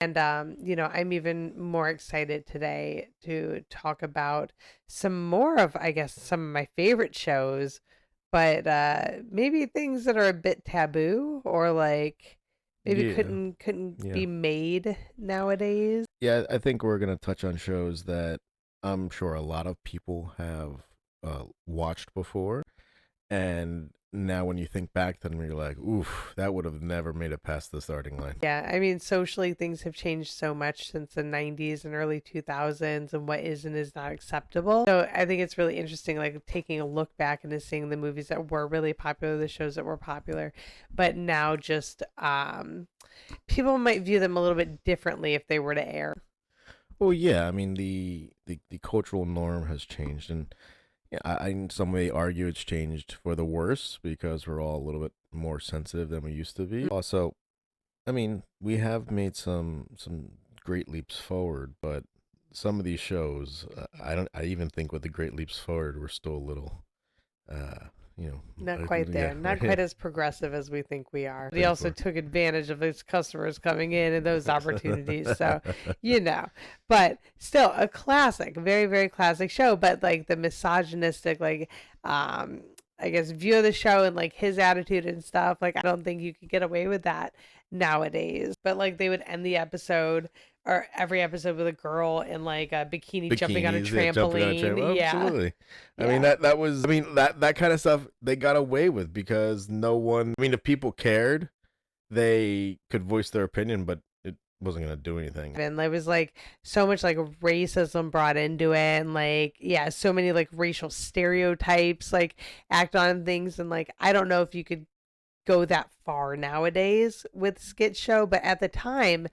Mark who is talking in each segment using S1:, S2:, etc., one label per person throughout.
S1: And, I'm even more excited today to talk about some more of, I guess, some of my favorite shows, but maybe things that are a bit taboo or like maybe
S2: Yeah,
S1: couldn't
S2: yeah.
S1: be made nowadays.
S2: Yeah, I think we're gonna touch on shows that I'm sure a lot of people have watched before, and now when you think back to them, you're like, "Oof, that would have never made it past the starting line."
S1: Yeah, I mean, socially, things have changed so much since the 90s and early 2000s and what is and is not acceptable. So I think it's really interesting, like taking a look back and seeing the movies that were really popular, the shows that were popular, but now just people might view them a little bit differently if they were to air.
S2: Well, yeah, I mean the cultural norm has changed, and yeah, in some way argue it's changed for the worse because we're all a little bit more sensitive than we used to be. Also, I mean, we have made some great leaps forward, but some of these shows, I don't. I even think with the great leaps forward, we're still a little, uh,
S1: Not quite
S2: yeah,
S1: there. Not
S2: yeah,
S1: quite as progressive as we think we are. He
S2: think
S1: also
S2: so.
S1: took advantage of his customers coming in and those opportunities. So, you know, but still a classic, very, very classic show. But like the misogynistic, like, um, I guess, view of the show and like his attitude and stuff, like, I don't think you could get away with that nowadays. But like they would end the episode or every episode with a girl in like a bikini jumping on a
S2: Bikinis, yeah, jumping on a
S1: trampoline.
S2: tramp.
S1: Yeah.
S2: Absolutely. I mean
S1: Yeah.
S2: that was. I mean that kind of stuff they got away with because no one. I mean, if people cared, they could voice their opinion, but it wasn't gonna do anything.
S1: And there was like so much like racism brought into it and like yeah, so many like racial stereotypes like act on things, and like I don't know if you could go that far nowadays with skit show, but at the time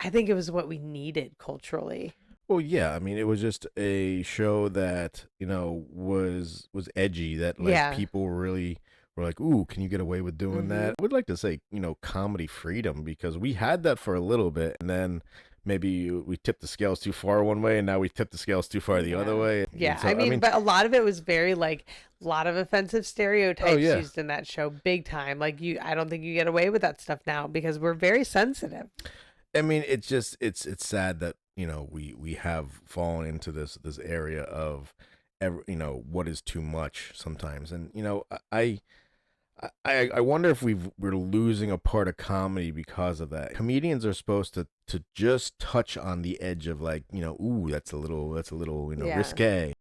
S1: I think it was what we needed culturally.
S2: Well, yeah, I mean, it was just a show that, was edgy that like
S1: Yeah.
S2: people really were like, "Ooh, can you get away with doing
S1: Hmm.
S2: that?" I would like to say, comedy freedom because we had that for a little bit and then maybe we tipped the scales too far one way and now we tipped the scales too far the other
S1: Yeah.
S2: way. And
S1: Yeah,
S2: so,
S1: I
S2: I
S1: mean,
S2: mean,
S1: but a lot of it was very like a lot of offensive
S2: oh
S1: stereotypes
S2: yeah.
S1: used in that show big time. Like you I don't think you get away with that stuff now because we're very sensitive.
S2: I mean, it's just it's sad that, we have fallen into this area of what is too much sometimes. And I wonder if we're losing a part of comedy because of that. Comedians are supposed to just touch on the edge of like, ooh, that's a little
S1: Yeah.
S2: risque.